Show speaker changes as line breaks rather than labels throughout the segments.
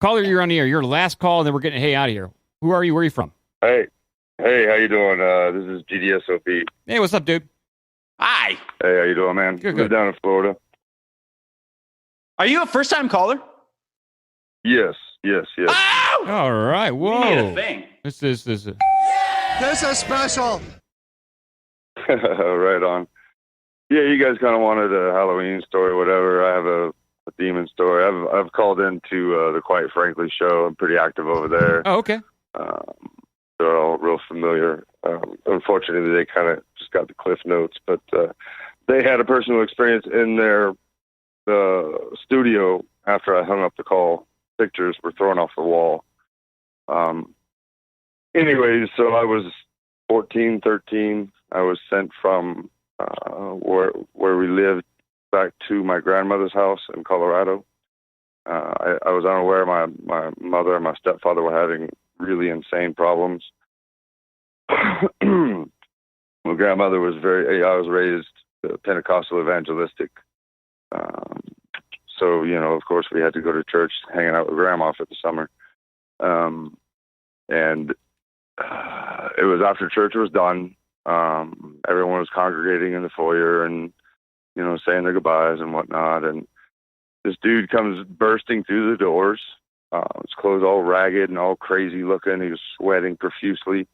Caller, you're on the air. Your last call, and then we're getting hey out of here. Who are you? Where are you from?
Hey, how you doing? This is GDSOP.
Hey, what's up, dude?
Hi.
Hey, how you doing, man?
Good.
Live down in Florida.
Are you a first-time caller?
Yes.
Oh!
All right. Whoa.
We need a thing.
This is
This is special.
Right on. Yeah, you guys kind of wanted a Halloween story, whatever. I have a demon story. I've called into the Quite Frankly show. I'm pretty active over there.
Oh, okay.
They're all real familiar. Unfortunately, they kind of just got the cliff notes, but they had a personal experience in their studio after I hung up the call. Pictures were thrown off the wall. Anyways, so I was 14, 13. I was sent from where we lived back to my grandmother's house in Colorado. I was unaware my mother and my stepfather were having really insane problems. My grandmother was I was raised Pentecostal evangelistic. So, of course, we had to go to church, hanging out with grandma for the summer. And it was after church was done. Everyone was congregating in the foyer and, saying their goodbyes and whatnot. And this dude comes bursting through the doors. His clothes all ragged and all crazy looking. He was sweating profusely.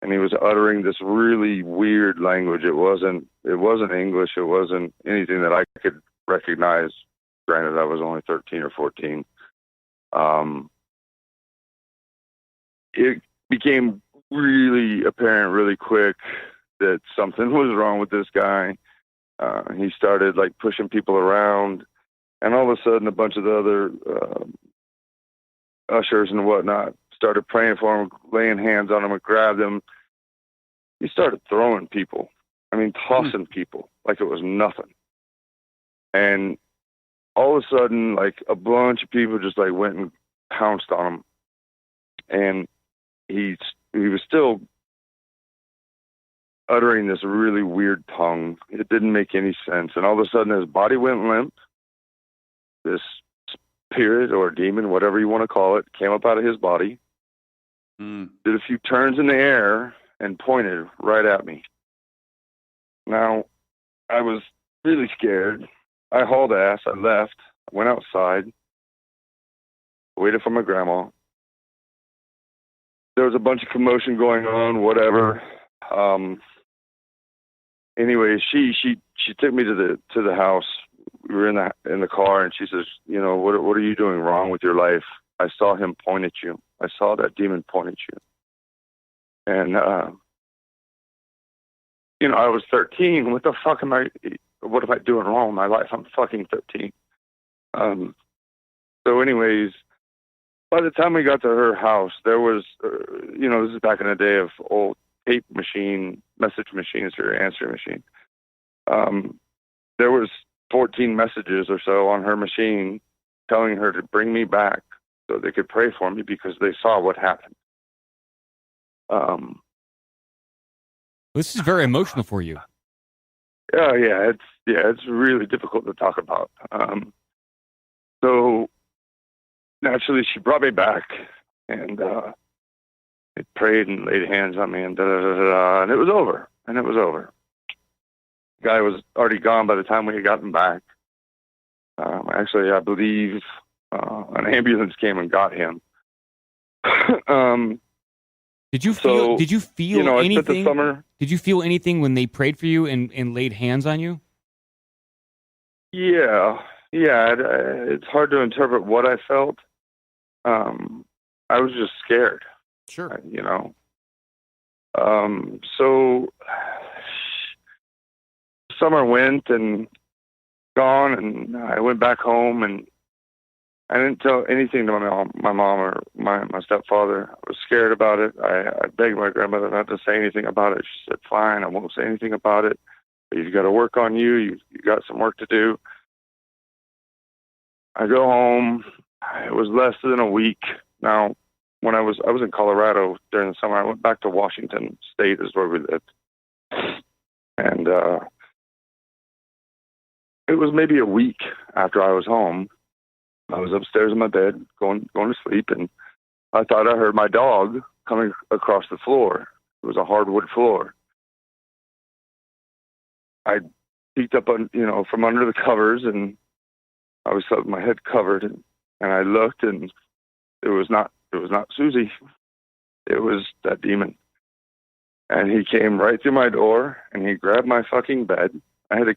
And he was uttering this really weird language. It wasn't English. It wasn't anything that I could recognize. Granted, I was only 13 or 14. It became really apparent really quick that something was wrong with this guy. He started pushing people around, and all of a sudden a bunch of the other ushers and whatnot started praying for him, laying hands on him and grabbed him. He started throwing people. Tossing people like it was nothing. And all of a sudden, a bunch of people just went and pounced on him. And he was still uttering this really weird tongue. It didn't make any sense. And all of a sudden his body went limp. This spirit or demon, whatever you want to call it, came up out of his body, did a few turns in the air, and pointed right at me. Now, I was really scared. I hauled ass. I left. I went outside. Waited for my grandma. There was a bunch of commotion going on, whatever. Anyway, she took me to the house. We were in the car, and she says, what are you doing wrong with your life? I saw him point at you. I saw that demon point at you. And I was 13. What the fuck am I doing wrong in my life? I'm fucking 13. So anyways, by the time we got to her house, there was, this is back in the day of old tape machine, message machines or answering machine. There was 14 messages or so on her machine telling her to bring me back so they could pray for me because they saw what happened.
This is very emotional for you.
It's really difficult to talk about. So naturally, she brought me back, and they prayed and laid hands on me, and and it was over. The guy was already gone by the time we had gotten back. Actually, I believe an ambulance came and got him.
Did you feel anything?
The summer.
Did you feel anything when they prayed for you and laid hands on you?
Yeah. It's hard to interpret what I felt. I was just scared.
Sure.
So summer went and gone, and I went back home, and I didn't tell anything to my mom or my stepfather. I was scared about it. I begged my grandmother not to say anything about it. She said, fine, I won't say anything about it. But you've got to work on you. You got some work to do. I go home. It was less than a week. Now, when I was in Colorado during the summer, I went back to Washington State is where we lived. And it was maybe a week after I was home. I was upstairs in my bed going to sleep, and I thought I heard my dog coming across the floor. It was a hardwood floor. I peeked up on, from under the covers, and I was with my head covered, and I looked, and it was not Susie. It was that demon. And he came right through my door, and he grabbed my fucking bed. I had a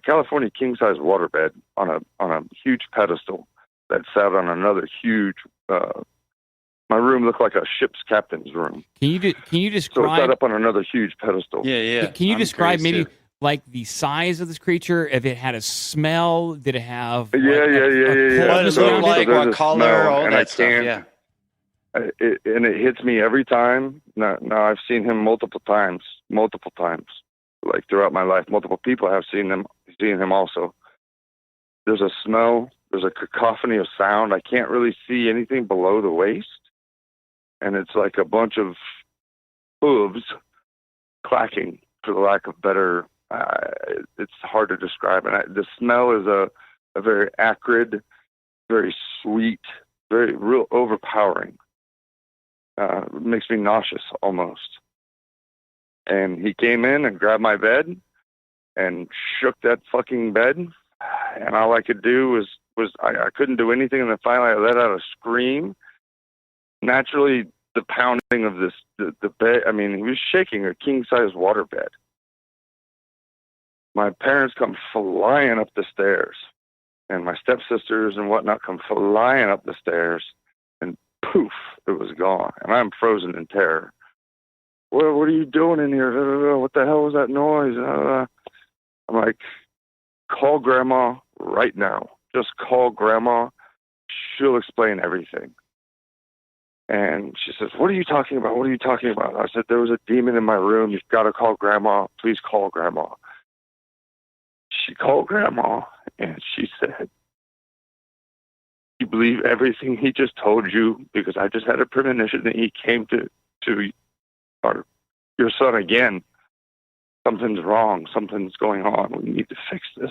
California king size waterbed on a huge pedestal that sat on another huge. My room looked like a ship's captain's room.
Can you describe?
So it sat up on another huge pedestal.
Yeah.
Can you describe maybe like the size of this creature? If it had a smell, did it have?
Yeah.
What does it look like? What color? All that stuff. Yeah.
It hits me every time. Now I've seen him multiple times, like throughout my life. Multiple people have seen him also. There's a smell. There's a cacophony of sound. I can't really see anything below the waist. And it's like a bunch of hooves clacking, for the lack of better. It's hard to describe. And the smell is a very acrid, very sweet, very real overpowering. It makes me nauseous almost. And he came in and grabbed my bed and shook that fucking bed. And all I could do was I couldn't do anything. And then finally I let out a scream. Naturally, the pounding of the bed, I mean, he was shaking a king-size waterbed. My parents come flying up the stairs, and my stepsisters and whatnot come flying up the stairs, and poof, it was gone. And I'm frozen in terror. What are you doing in here? What the hell was that noise? I'm like, call Grandma right now. Just call Grandma. She'll explain everything. And she says, what are you talking about? What are you talking about? I said, there was a demon in my room. You've got to call Grandma. Please call Grandma. She called Grandma, and she said, you believe everything he just told you? Because I just had a premonition that he came to your son again. Something's wrong. Something's going on. We need to fix this.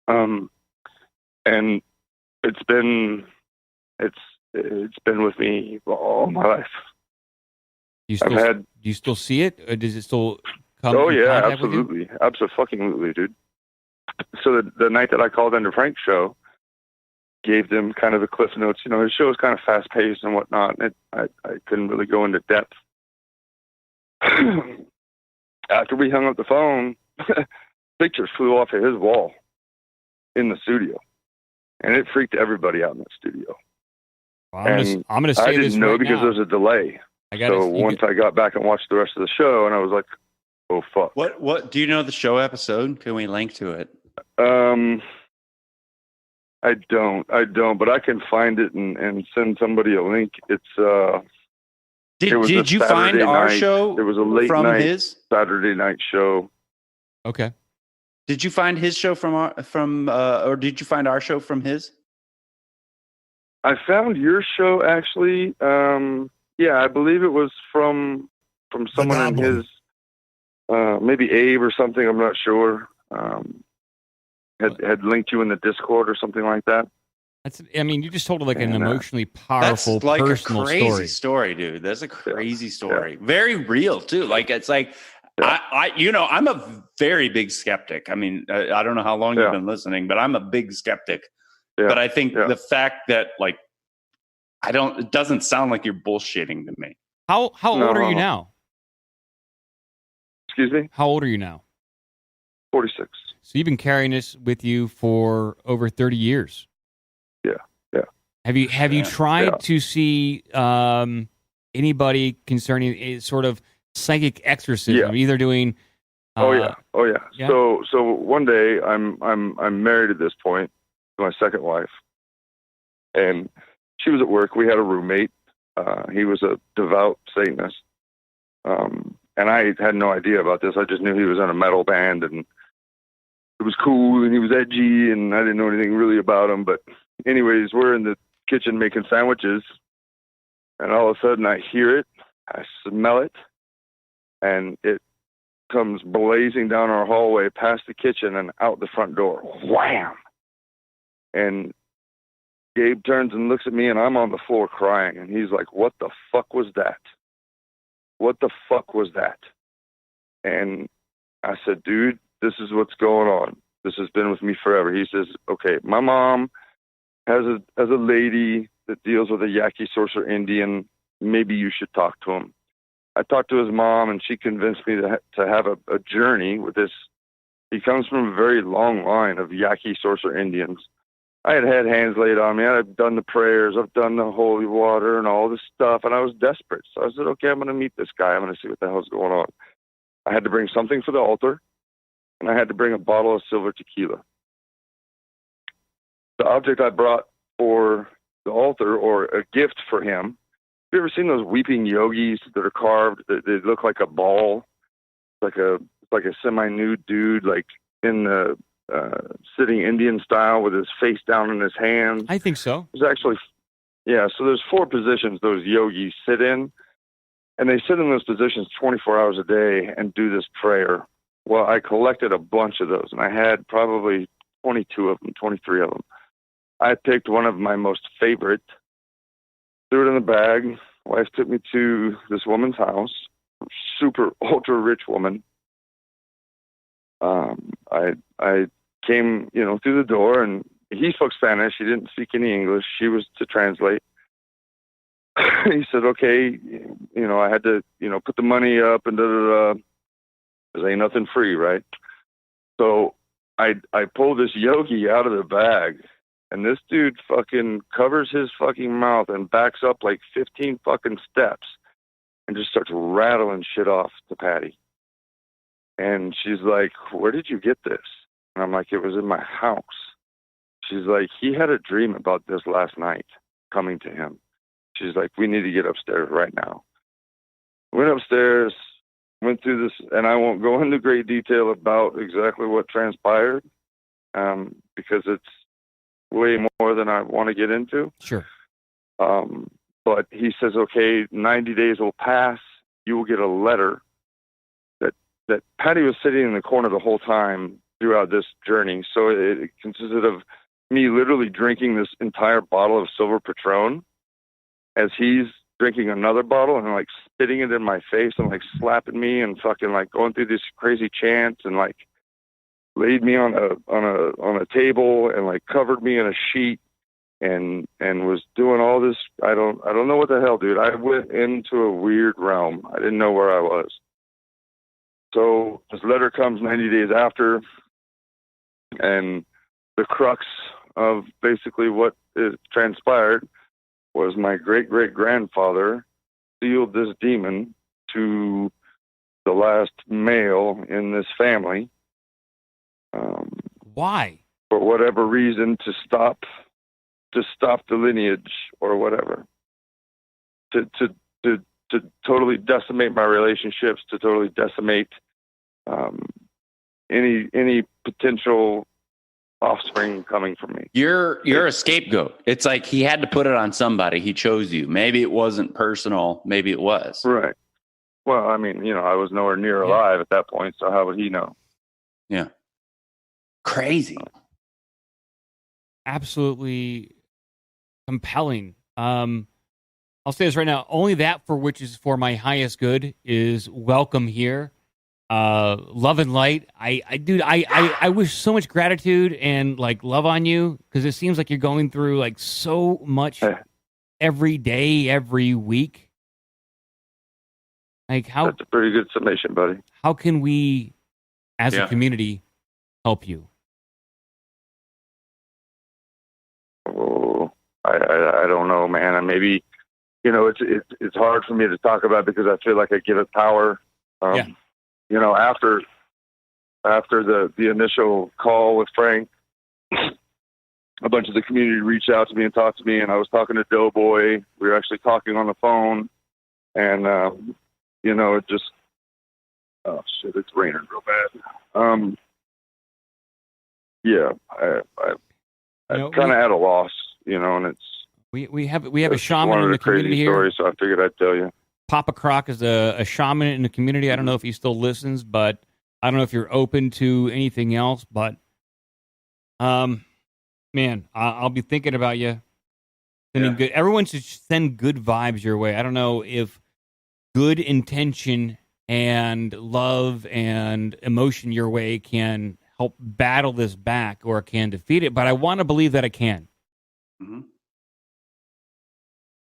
And it's been with me all my life.
Do you still see it, or does it still come?
Oh yeah, absolutely, absolutely, dude. So the night that I called into Frank's show, gave them kind of the cliff notes. His show was kind of fast paced and whatnot. And I couldn't really go into depth. After we hung up the phone, pictures flew off of his wall in the studio, and it freaked everybody out in the studio.
Well, I'm gonna say
I didn't
this
know
right
because
now.
there's a delay. Once I got back and watched the rest of the show, and I was like, "Oh fuck!"
What do you know the show episode? Can we link to it?
I don't, but I can find it and send somebody a link. It's
Did you find our show?
It was a late
from
night
his
Saturday night show.
Okay.
Did you find his show or did you find our show from his?
I found your show actually. Yeah, I believe it was from someone in his, maybe Abe or something. I'm not sure. Had linked you in the Discord or something like that.
You just told an emotionally powerful,
that's like
personal
a crazy story, dude. That's a crazy story. Yeah. Very real too. Like it's like I'm a very big skeptic. I mean, I don't know how long you've been listening, but I'm a big skeptic. Yeah. But I think the fact that it doesn't sound like you're bullshitting to me.
How old are you now?
Excuse me?
How old are you now?
46.
So you've been carrying this with you for over 30 years.
Yeah.
Have you tried to see anybody concerning a sort of psychic exorcism? Either doing.
Oh yeah. So one day I'm married at this point to my second wife, and she was at work. We had a roommate. He was a devout Satanist, and I had no idea about this. I just knew he was in a metal band, and it was cool, and he was edgy, and I didn't know anything really about him. But anyways, we're in the kitchen making sandwiches, and all of a sudden I hear it, I smell it, and it comes blazing down our hallway past the kitchen and out the front door. Wham! And Gabe turns and looks at me, and I'm on the floor crying. And he's like, "What the fuck was that? What the fuck was that?" And I said, "Dude, this is what's going on. This has been with me forever." He says, "Okay, my mom has a lady that deals with a Yaqui sorcerer Indian. Maybe you should talk to him." I talked to his mom, and she convinced me to have a journey with this. He comes from a very long line of Yaqui sorcerer Indians. I had hands laid on me. I've done the prayers. I've done the holy water and all this stuff, and I was desperate. So I said, okay, I'm going to meet this guy. I'm going to see what the hell's going on. I had to bring something for the altar, and I had to bring a bottle of silver tequila. The object I brought for the altar, or a gift for him, have you ever seen those weeping yogis that are carved? They look like a ball, like a semi-nude dude, like in the sitting Indian style with his face down in his hands.
I think so.
There's actually, yeah. So there's 4 positions those yogis sit in, and they sit in those positions 24 hours a day and do this prayer. Well, I collected a bunch of those, and I had probably 22 of them, 23 of them. I picked one of my most favorite, threw it in the bag. Wife took me to this woman's house, super ultra rich woman. I came, through the door, and he spoke Spanish. He didn't speak any English. She was to translate. He said, okay, I had to, put the money up and There's ain't nothing free, right? So I pulled this yogi out of the bag, and this dude fucking covers his fucking mouth and backs up like 15 fucking steps and just starts rattling shit off to Patty. And she's like, where did you get this? And I'm like, it was in my house. She's like, he had a dream about this last night coming to him. She's like, we need to get upstairs right now. Went upstairs, went through this, and I won't go into great detail about exactly what transpired because it's way more than I want to get into.
Sure.
But he says, okay, 90 days will pass. You will get a letter that Patty was sitting in the corner the whole time throughout this journey. So it consisted of me literally drinking this entire bottle of silver Patron as he's drinking another bottle and like spitting it in my face and like slapping me and fucking like going through this crazy chants and like laid me on a table and like covered me in a sheet and was doing all this. I don't know what the hell, dude. I went into a weird realm. I didn't know where I was. So this letter comes 90 days after, and the crux of basically what is transpired was my great-great-grandfather sealed this demon to the last male in this family.
Why?
For whatever reason, to stop the lineage or whatever. To totally decimate my relationships, to totally decimate any potential offspring coming from me.
You're a scapegoat. It's like he had to put it on somebody. He chose you. Maybe it wasn't personal. Maybe it was.
Right. Well, I mean, I was nowhere near alive at that point, so how would he know?
Yeah. Crazy.
Absolutely compelling. I'll say this right now. Only that for which is for my highest good is welcome here. Love and light. I wish so much gratitude and like love on you because it seems like you're going through like so much every day, every week. Like how?
That's a pretty good summation, buddy.
How can we, as a community, help you?
Oh, I don't know, man. And maybe it's hard for me to talk about because I feel like I give it power. After the initial call with Frank, a bunch of the community reached out to me and talked to me, and I was talking to Doughboy. We were actually talking on the phone, and it just, oh shit, it's raining real bad. I'm kind of at a loss, and it's
we have a shaman in the community here.
story, so I figured I'd tell you.
Papa Croc is a shaman in the community. I don't know if he still listens, but I don't know if you're open to anything else. But, man, I'll be thinking about you. Sending good. Everyone should send good vibes your way. I don't know if good intention and love and emotion your way can help battle this back or can defeat it, but I want to believe that it can.
Mm-hmm.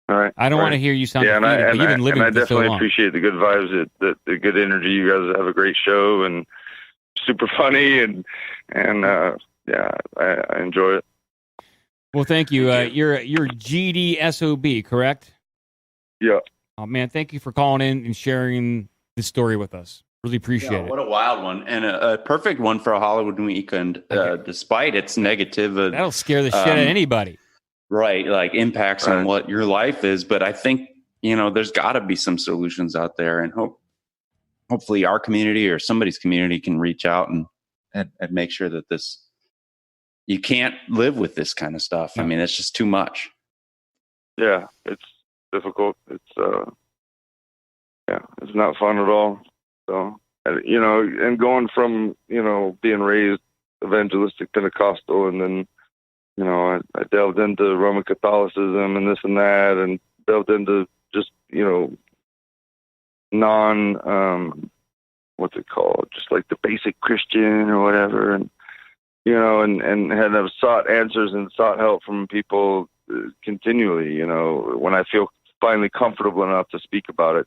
All right.
I don't want to hear you sound defeated, but you've been living
and I
for so long.
definitely appreciate the good vibes, the good energy. You guys have a great show and super funny, and yeah, I enjoy it.
Well, thank you. You're GDSOB, correct?
Yeah.
Oh man, thank you for calling in and sharing this story with us. Really appreciate it.
What a wild one, and a perfect one for a Hollywood weekend, despite its negative.
That'll scare the shit out of anybody.
Right, like impacts on what your life is. But I think, there's got to be some solutions out there, and hopefully our community or somebody's community can reach out and make sure that you can't live with this kind of stuff. I mean, it's just too much.
Yeah, it's difficult. It's it's not fun at all. So, and going from, being raised evangelistic Pentecostal, and then, I delved into Roman Catholicism and this and that, and delved into just, what's it called? Just like the basic Christian or whatever. And, and have sought answers and sought help from people continually, when I feel finally comfortable enough to speak about it.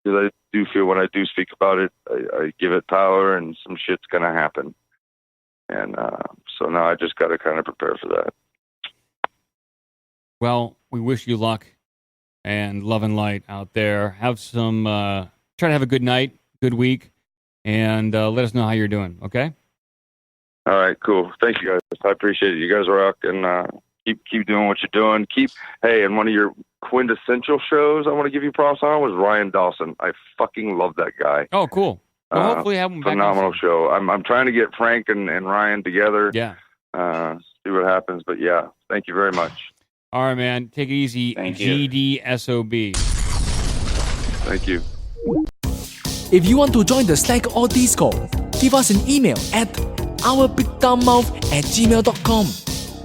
Because I do feel when I do speak about it, I give it power, and some shit's going to happen. And so now I just got to kind of prepare for that.
Well, we wish you luck and love and light out there. Have some, try to have a good night, good week, and let us know how you're doing, okay?
All right, cool. Thank you, guys. I appreciate it. You guys rock, and keep doing what you're doing. And one of your quintessential shows I want to give you props on was Ryan Dawson. I fucking love that guy.
Oh, cool. Well, hopefully have him back.
Phenomenal show. I'm trying to get Frank and Ryan together.
Yeah.
See what happens. But yeah, thank you very much.
All right, man. Take it easy.
Thank you.
GDSOB.
Thank you.
If you want to join the Slack or Discord, give us an email at ourbigdumbmouth@gmail.com.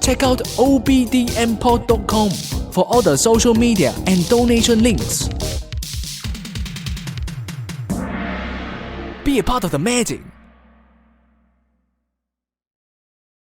Check out obdmpod.com for all the social media and donation links. Be a part of the magic.